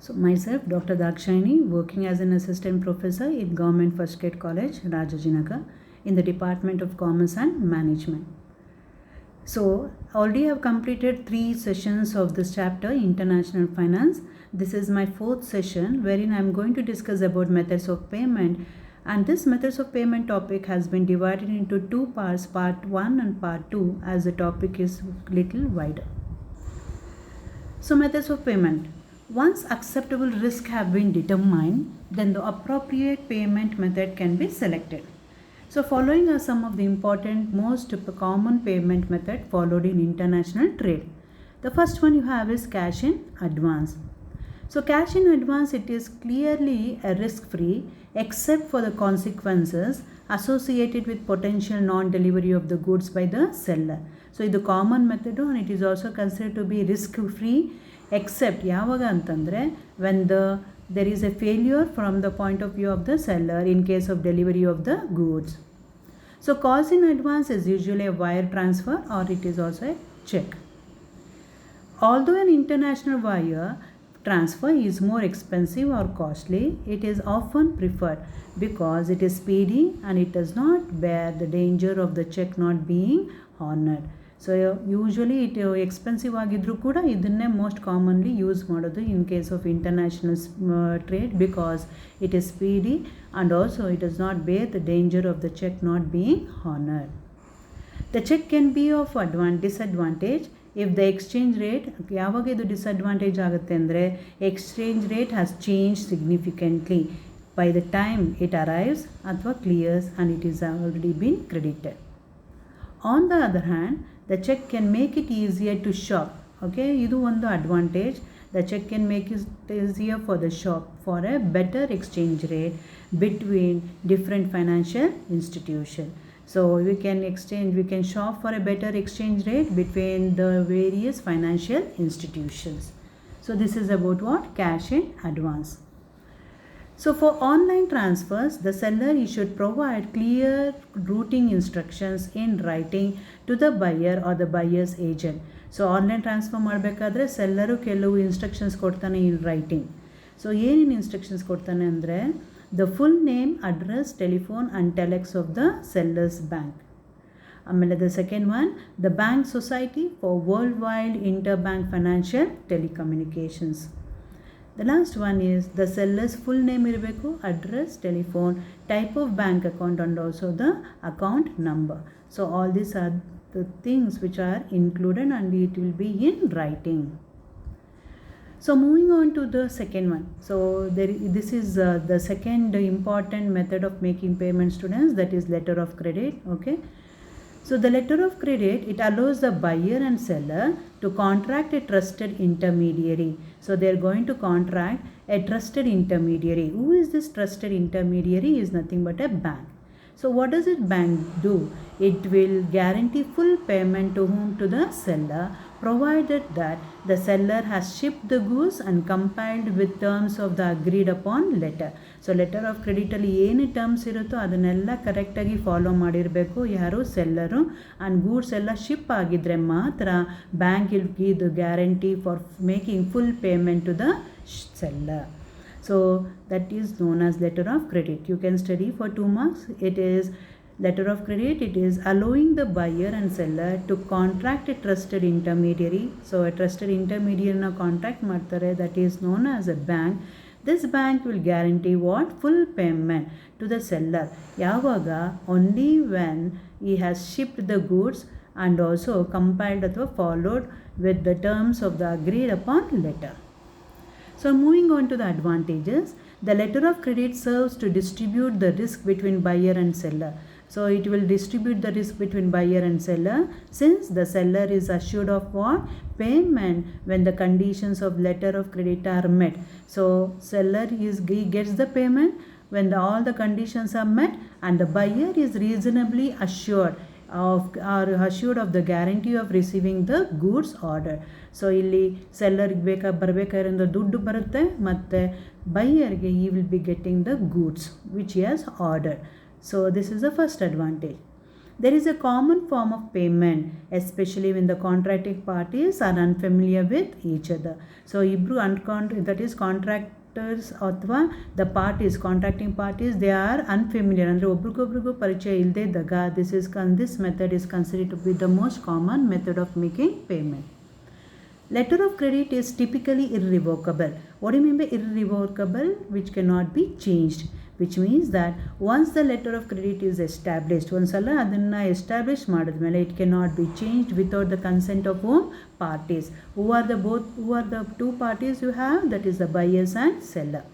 So myself, Dr. Dakshayani, working as an assistant professor in Government First Grade College, Rajajinagar, in the Department of Commerce and Management. So already I have completed 3 sessions of this chapter, International Finance. This is my 4th session wherein I am going to discuss about methods of payment, and this methods of payment topic has been divided into 2 parts, part 1 and part 2, as the topic is little wider. So methods of payment. Once acceptable risk have been determined, then the appropriate payment method can be selected. So following are some of the important most common payment method followed in international trade. The first one you have is cash in advance. So cash in advance, it is clearly a risk-free except for the consequences associated with potential non-delivery of the goods by the seller. So ಇದು common method, and it is also considered to be risk-free except ಯಾವಾಗ ಅಂತಂದರೆ when there is a failure from the point of view of the seller in case of delivery of the goods. So cost in advance is usually a wire transfer or it is also a check. Although an international wire transfer is more expensive or costly, it is often preferred because it is speedy and it does not bear the danger of the check not being honored. So usually it expensive ಆಗಿದ್ರೂ ಕೂಡ ಇದನ್ನೇ most commonly use ಮಾಡೋದು in case of international trade because it is speedy and also it does not bear the danger of the check not being honored. The check can be of disadvantage if the exchange rate, ಯಾವಾಗ ಇದು disadvantage ಆಗುತ್ತೆ ಅಂದರೆ exchange rate has changed significantly by the time it arrives ಅಥವಾ clears and it is already been credited. On the other hand, the check can make it easier to shop. Okay, ಇದು ಒಂದು advantage. The check can make it easier for the shop for a better exchange rate between different financial institutions. So we can shop for a better exchange rate between the various financial institutions. So this is about what? Cash in advance. So for online transfers, the seller should provide clear routing instructions in writing to the buyer or the buyer's agent. So online transfer ಮಾಡಬೇಕಾದ್ರೆ seller ಕೆಲವು instructions ಕೊಡ್ತಾನೆ in writing. So ಏನೇನು instructions ಕೊಡ್ತಾನೆ ಅಂದರೆ the full name, address, telephone and telex of the seller's bank. ಆಮೇಲೆ the second one, the bank society for worldwide interbank financial telecommunications. The last one is the seller's full name ಇರಬೇಕು, address, telephone, type of bank account and also the account number. So all these are the things which are included and it will be in writing. So moving on to the second one. So this is the second important method of making payment, students, that is letter of credit. Okay. So the letter of credit, it allows the buyer and seller to contract a trusted intermediary. So they are going to contract a trusted intermediary. Who is this trusted intermediary? Is nothing but a bank. So what does it bank do? It will guarantee full payment to whom? To the seller, provided that the seller has shipped the goods and complied with terms of the agreed upon letter. So letter of credit ಅಲ್ಲಿ ಏನು terms ಇರುತ್ತೋ ಅದನ್ನೆಲ್ಲ ಕರೆಕ್ಟಾಗಿ follow ಮಾಡಿರಬೇಕು ಯಾರು? ಸೆಲ್ಲರು. And goods ಎಲ್ಲ ship ಆಗಿದ್ದರೆ ಮಾತ್ರ bank will give the guarantee for making full payment to the seller. So that is known as letter of credit. You can study for 2 marks. It is letter of credit. It is allowing the buyer and seller to contract a trusted intermediary. So a trusted intermediary na contract ಮಾಡ್ತಾರೆ, that is known as a bank. This bank will guarantee what? Full payment to the seller. ಯಾವಾಗ? Only when he has shipped the goods and also compiled ಅಥವಾ followed with the terms of the agreed upon letter. So moving on to the advantages, the letter of credit serves to distribute the risk between buyer and seller. So it will distribute the risk between buyer and seller since the seller is assured of what? Payment when the conditions of letter of credit are met. So seller he gets the payment when all the conditions are met and the buyer is reasonably assured of the guarantee of receiving the goods order. So ಇಲ್ಲಿ ಸೆಲ್ಲರ್ಗೆ ಬರಬೇಕಾಗಿರೋ ದುಡ್ಡು ಬರುತ್ತೆ ಮತ್ತು ಬೈಯರ್ಗೆ he will be getting the goods which he has ordered. So this is the first advantage. there is a common form of payment, especially when the contracting parties are unfamiliar with each other. So ibru that is contractors ಅಥವಾ the parties, contracting parties, they are unfamiliar ಅಂದರೆ ಒಬ್ರಿಗೊಬ್ರಿಗೂ ಪರಿಚಯ ಇಲ್ಲದೆ ಇದ್ದಾಗ this method is considered to be the most common method of making payment. Letter of credit is typically irrevocable. What do you mean by irrevocable? Which cannot be changed. Which means that once the letter of credit is established, ಒಂದ್ಸಲ ಅದನ್ನು establish ಮಾಡಿದ್ಮೇಲೆ it cannot be changed without the consent of whom? Parties. Who are the two parties you have? That is the buyers and seller.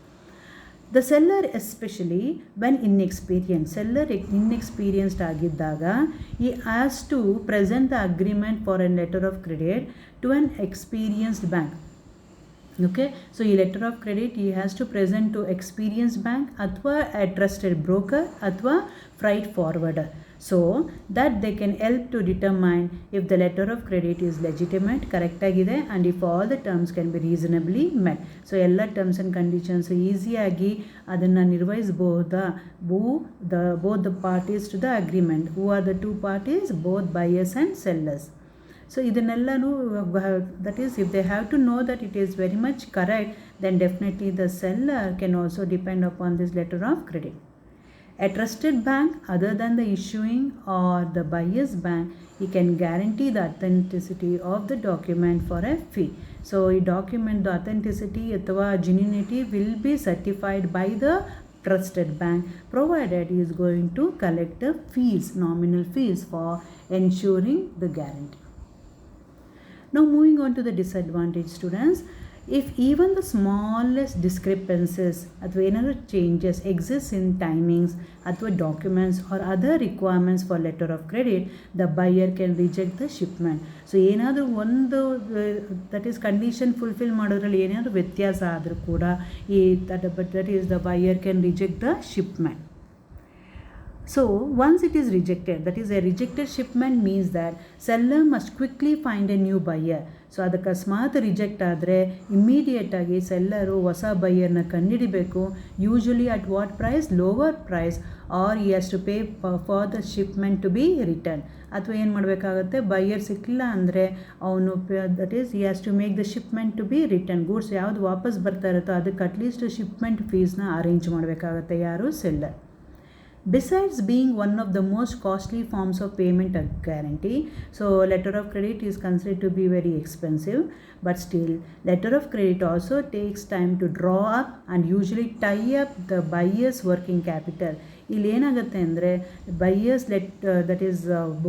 The seller, especially when inexperienced, seller inexperienced ಆಗಿದ್ದಾಗ he has to present the agreement for a letter of credit to an experienced bank. Okay, so ಈ letter of credit he has to present to experienced bank ಅಥವಾ a trusted broker ಅಥವಾ freight forwarder, so that they can help to determine if the letter of credit is legitimate, correct ಆಗಿದೆ, and if all the terms can be reasonably met. So ಎಲ್ಲ terms and conditions ಈಸಿಯಾಗಿ ಅದನ್ನು ನಿರ್ವಹಿಸಬಹುದಾ, both the parties to the agreement. Who are the two parties? Both buyers and sellers. So ಇದನ್ನೆಲ್ಲನೂ that is if they have to know that it is very much correct, then definitely the seller can also depend upon this letter of credit. A trusted bank other than the issuing or the buyer's bank, he can guarantee the authenticity of the document for a fee. So a document, the authenticity ಅಥವಾ genuinity will be certified by the trusted bank, provided he is going to collect the fees, nominal fees, for ensuring the guarantee. Now moving on to the disadvantage, students. If even the smallest discrepancies ಅಥವಾ ಏನಾದರೂ changes exists in timings ಅಥವಾ documents or other requirements for letter of credit, the buyer can reject the shipment. So ಏನಾದರೂ ಒಂದು that is condition fulfill ಮಾಡೋದ್ರಲ್ಲಿ ಏನಾದರೂ ವ್ಯತ್ಯಾಸ ಆದರೂ ಕೂಡ that is the buyer can reject the shipment. So once it is rejected, that is a rejected shipment means that seller must quickly find a new buyer. So ಅದಕ್ಕೆ ಅಕಸ್ಮಾತ್ reject ಆದರೆ ಇಮ್ಮಿಡಿಯೇಟಾಗಿ seller ಹೊಸ ಬೈಯರ್ನ ಕಂಡುಹಿಡಿಬೇಕು. Usually at what price? Lower price, or he has to pay for the shipment to be return. ಅಥವಾ ಏನು ಮಾಡಬೇಕಾಗುತ್ತೆ, ಬೈಯರ್ ಸಿಕ್ಕಿಲ್ಲ ಅಂದರೆ ಅವನು that is he has to make the shipment to be return. Goods ಯಾವುದು ವಾಪಸ್ ಬರ್ತಾ ಇರುತ್ತೋ ಅದಕ್ಕೆ ಅಟ್ಲೀಸ್ಟ್ ಶಿಪ್ಮೆಂಟ್ ಫೀಸ್ನ ಅರೇಂಜ್ ಮಾಡಬೇಕಾಗತ್ತೆ ಯಾರು? Seller. Besides being one of the most costly forms of payment guarantee, so letter of credit is considered to be very expensive, but still letter of credit also takes time to draw up and usually tie up the buyer's working capital. ಇಲ್ಲಿ ಏನಾಗುತ್ತೆ ಅಂದರೆ buyers that is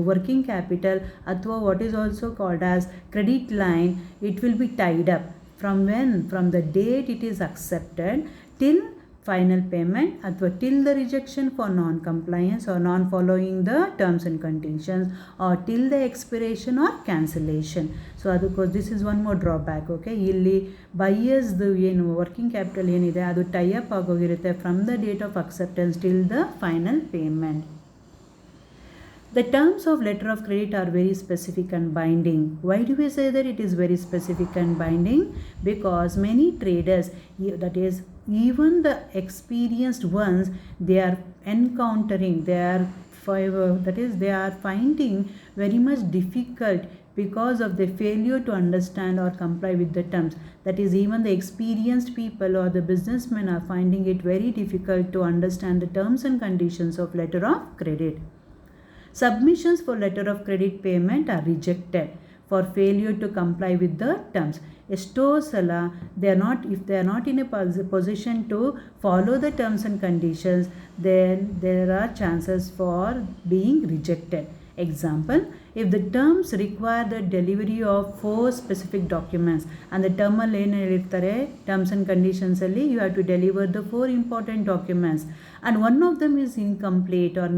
working capital ಅಥವಾ what is also called as credit line, it will be tied up from the date it is accepted till final payment ಅಥವಾ till the rejection for non-compliance or non-following the terms and conditions or till the expiration or cancellation. So ಅದಕ್ಕೆ this is one more drawback. Okay, ಇಲ್ಲಿ ಬೈಯರ್ಸ್ದು ಏನು working capital ಏನಿದೆ ಅದು tie up ಆಗೋಗಿರುತ್ತೆ from the date of acceptance till the final payment. The terms of letter of credit are very specific and binding. Why do we say that it is very specific and binding? Because many traders, that is even the experienced ones, they are encountering, they are finding very much difficult because of the failure to understand or comply with the terms. That is, even the experienced people or the businessmen are finding it very difficult to understand the terms and conditions of letter of credit. Submissions for letter of credit payment are rejected for failure to comply with the terms. ಎಷ್ಟೋ ಸಲ if they are not in a position to follow the terms and conditions, then there are chances for being rejected. Example, if the terms require the delivery of 4 specific documents and the termಲ್ಲಿ ಏನು ಹೇಳಿರ್ತಾರೆ terms and conditions ಅಲ್ಲಿ you have to deliver the 4 important documents and one of them is incomplete, or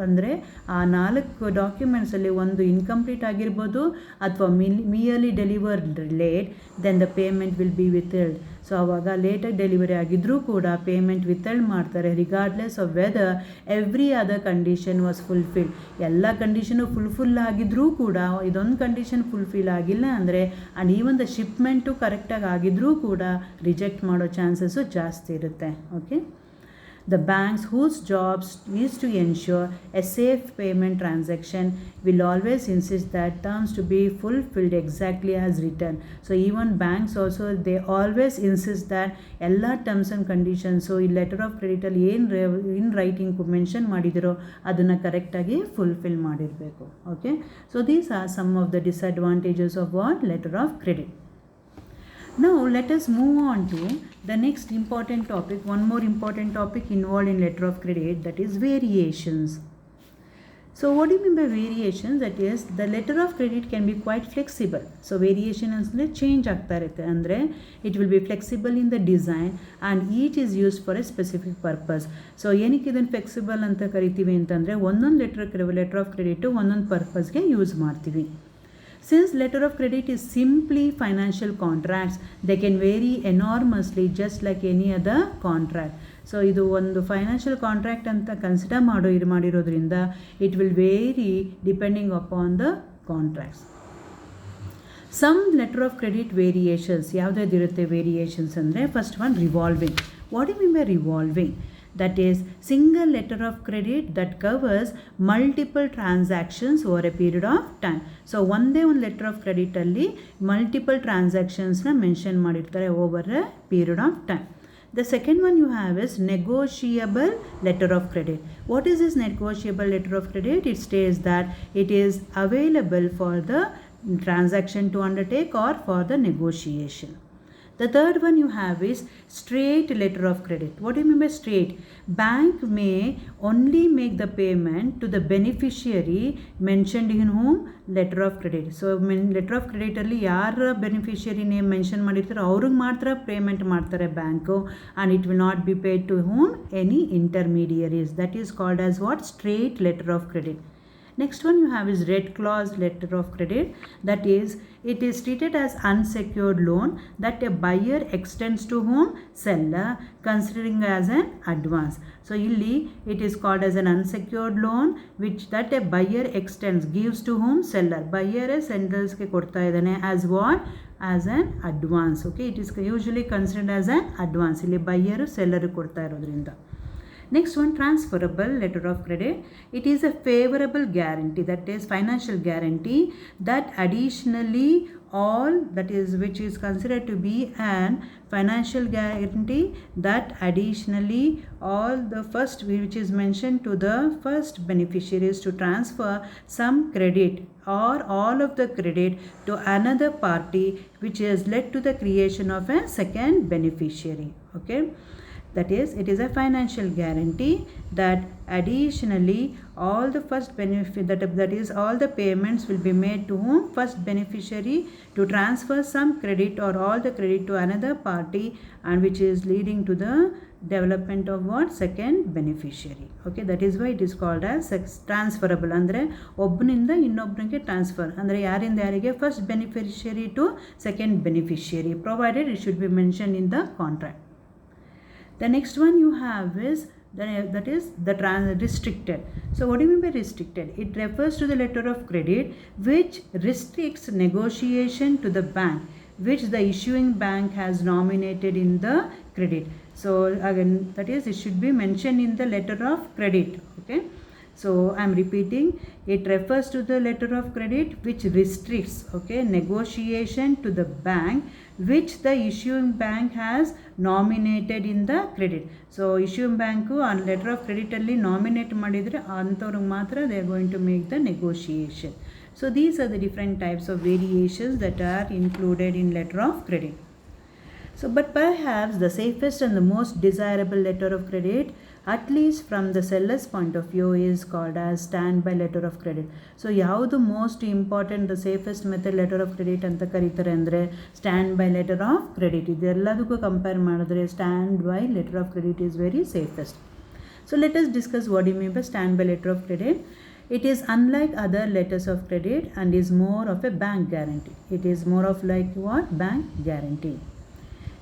ಅಂದರೆ ಆ 4 ಡಾಕ್ಯುಮೆಂಟ್ಸಲ್ಲಿ ಒಂದು incomplete ಆಗಿರ್ಬೋದು ಅಥವಾ merely delivered late, then the payment will be withheld. So ಆವಾಗ ಲೇಟಾಗಿ ಡೆಲಿವರಿ ಆಗಿದ್ದರೂ ಕೂಡ ಪೇಮೆಂಟ್ ವಿಥಲ್ಡ್ ಮಾಡ್ತಾರೆ regardless of whether every other condition was fulfil. ಎಲ್ಲ ಕಂಡೀಷನು ಫುಲ್ಫಿಲ್ ಆಗಿದ್ದರೂ ಕೂಡ ಇದೊಂದು ಕಂಡೀಷನ್ ಫುಲ್ಫಿಲ್ ಆಗಿಲ್ಲ ಅಂದರೆ ಆ್ಯಂಡ್ ಈವನ್ ದ ಶಿಪ್ಮೆಂಟು ಕರೆಕ್ಟಾಗಿ ಆಗಿದ್ದರೂ ಕೂಡ ರಿಜೆಕ್ಟ್ ಮಾಡೋ ಚಾನ್ಸಸ್ಸು ಜಾಸ್ತಿ ಇರುತ್ತೆ. Okay, The banks whose jobs is to ensure a safe payment transaction will always insist that terms to be fulfilled exactly as written. So even banks also, they always insist that ಎಲ್ಲ terms and conditions ಈ letter of ಕ್ರೆಡಿಟಲ್ಲಿ ಏನು writing mention ಮಾಡಿದಿರೋ ಅದನ್ನು ಕರೆಕ್ಟಾಗಿ fulfil ಮಾಡಿರಬೇಕು. Okay, so these are some of the disadvantages of what letter of credit. Now let us move on to the next important topic, one more important topic involved in letter of credit, that is variations. So what do you mean by variations? That is, the letter of credit can be quite flexible. So variation ಅಂದರೆ change ಆಗ್ತಾ ಇರುತ್ತೆ, ಅಂದರೆ it will be flexible in the design and each is used for a specific purpose. So ಏನಕ್ಕೆ ಇದನ್ನು flexible ಅಂತ ಕರಿತೀವಿ ಅಂತಂದರೆ ಒಂದೊಂದು ಲೆಟರ್ ಆಫ್ ಕ್ರೆಡಿಟು ಒಂದೊಂದು ಪರ್ಪಸ್ಗೆ ಯೂಸ್ ಮಾಡ್ತೀವಿ. Since letter of credit is simply financial contracts, they can vary enormously just like any other contract. So ಇದು ಒಂದು ಫೈನಾನ್ಷಿಯಲ್ ಕಾಂಟ್ರಾಕ್ಟ್ ಅಂತ ಕನ್ಸಿಡರ್ ಮಾಡಿರೋದ್ರಿಂದ it will vary depending upon the contracts. Some letter of credit variations ಯಾವುದಾದಿರುತ್ತೆ variations ಅಂದರೆ, first one revolving. What you mean by revolving? That is single letter of credit that covers multiple transactions over a period of time. So ಒಂದೇ ಒಂದು letter of ಕ್ರೆಡಿಟಲ್ಲಿ multiple ಟ್ರಾನ್ಸಾಕ್ಷನ್ಸ್ನ mention ಮಾಡಿರ್ತಾರೆ over A period of time. The second one you have is negotiable letter of credit. What is this negotiable letter of credit? It states that it is available for the transaction to undertake or for the negotiation. The third one you have is straight letter of credit. What do you mean by straight? Bank may only make the payment to the beneficiary mentioned in whom letter of credit. So letter of credit ಅಲ್ಲಿ ಯಾರ beneficiary name mention ಮಾಡಿರ್ತಾರೋ ಅವ್ರಿಗೆ ಮಾತ್ರ payment ಮಾಡ್ತಾರೆ bank, and it will not be paid to whom? Any intermediaries. That is called as what? Straight letter of credit. Next one you have is red clause letter of credit. That is, it is treated as unsecured loan that a buyer extends to whom? Seller, considering as an advance. So illi it is called as an unsecured loan which that a buyer extends, gives to whom? Seller. Buyer sellers ke kodta idane as what? As an advance. Okay, it is usually considered as an advance. Illi buyer seller kodta irodrinda. Next one, transferable letter of credit. It is a favorable guarantee, that is financial guarantee, that additionally all, that is which is considered to be an financial guarantee, that additionally all the first which is mentioned to the first beneficiaries to transfer some credit or all of the credit to another party, which has led to the creation of a second beneficiary. Okay, that is, it is a financial guarantee that additionally all the first benefit, that is all the payments will be made to whom? First beneficiary, to transfer some credit or all the credit to another party, and which is leading to the development of what? Second beneficiary. Okay, that is why it is called as transferable. ಅಂದರೆ ಒಬ್ಬನಿಂದ ಇನ್ನೊಬ್ಬನಿಗೆ transfer, ಅಂದರೆ ಯಾರಿಂದ ಯಾರಿಗೆ? First beneficiary to second beneficiary, provided it should be mention in the contract. The next one you have is that is the restricted. So what do you mean by restricted? It refers to the letter of credit which restricts negotiation to the bank which the issuing bank has nominated in the credit. So again, that is, it should be mentioned in the letter of credit. Okay, so I am repeating, it refers to the letter of credit which restricts, okay, negotiation to the bank which the issuing bank has nominated in the credit. So issuing bank on letter of credit alli nominate ಮಾಡಿದ್ರೆ ಅಂಥವ್ರಿಗೆ ಮಾತ್ರ they are going to make the negotiation. So these are the different types of variations that are included in letter of credit. So but perhaps the safest and the most desirable letter of credit, at least from the seller's point of view, is called as standby letter of credit. So ಯಾವುದು most important, the safest method letter of credit ಅಂತ ಕರೀತಾರೆ ಅಂದರೆ standby letter of credit. ಇದೆಲ್ಲದಕ್ಕೂ compare ಮಾಡಿದ್ರೆ standby letter of credit is very safest. So let us discuss what do you mean by standby letter of credit. It is unlike other letters of credit and is more of a bank guarantee. It is more of like what? Bank guarantee.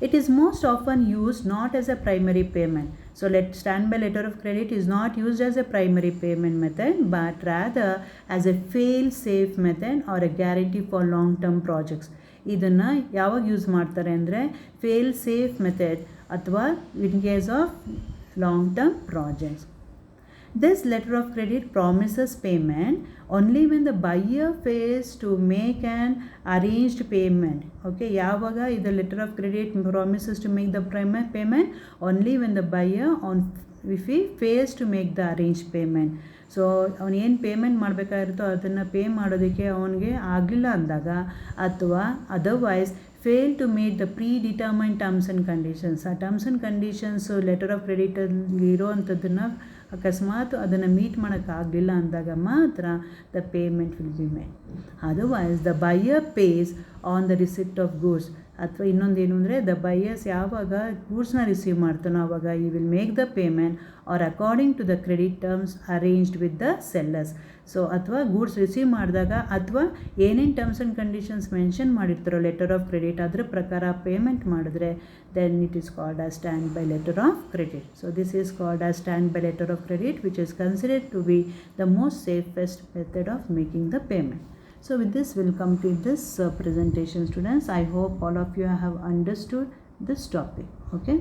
It is most often used not as a primary payment. So standby letter of credit is not used as a primary payment method, but rather as a fail-safe method or a guarantee for long-term projects. ಇದನ್ನು ಯಾವಾಗ use ಮಾಡ್ತಾರೆ ಅಂದರೆ fail safe method, ಅಥವಾ in case of long-term projects. This letter of credit promises payment only when the buyer fails to make an arranged payment. Okay, yavaga the letter of credit promises to make the payment only when the buyer if he fails to make the arranged payment. So ಅವನು ಏನು payment ಮಾಡಬೇಕಾಗಿರುತ್ತೋ ಅದನ್ನು pay ಮಾಡೋದಕ್ಕೆ ಅವನಿಗೆ ಆಗಲಿಲ್ಲ ಅಂದಾಗ, ಅಥವಾ otherwise fail to make the predetermine terms and conditions, ಆ terms and conditions letter of ಕ್ರೆಡಿಟಲ್ಲಿ ಇರೋವಂಥದ್ದನ್ನು ಅಕಸ್ಮಾತ್ ಅದನ್ನು ಮೀಟ್ ಮಾಡೋಕ್ಕಾಗಲಿಲ್ಲ ಅಂದಾಗ ಮಾತ್ರ the payment will be made. Otherwise the buyer pays on the receipt of goods. ಅಥವಾ ಇನ್ನೊಂದೇನು ಅಂದರೆ ದ ಬೈಯರ್ಸ್ ಯಾವಾಗ ಗೂಡ್ಸ್ನ ರಿಸೀವ್ ಮಾಡ್ತಾನೋ ಆವಾಗ he will make the payment or according to the credit terms arranged with the sellers. So ಅಥವಾ goods receive ಮಾಡಿದಾಗ ಅಥವಾ ಏನೇನು ಟರ್ಮ್ಸ್ ಆ್ಯಂಡ್ ಕಂಡೀಷನ್ಸ್ ಮೆನ್ಷನ್ ಮಾಡಿರ್ತಾರೋ ಲೆಟರ್ ಆಫ್ ಕ್ರೆಡಿಟ್ ಅದರ ಪ್ರಕಾರ ಪೇಮೆಂಟ್ ಮಾಡಿದ್ರೆ then it is called as stand by letter of credit. So this is called as stand by letter of credit which is considered to be the most safest method of making the payment. So with this we'll complete this presentation, students. I hope all of you have understood this topic. Okay.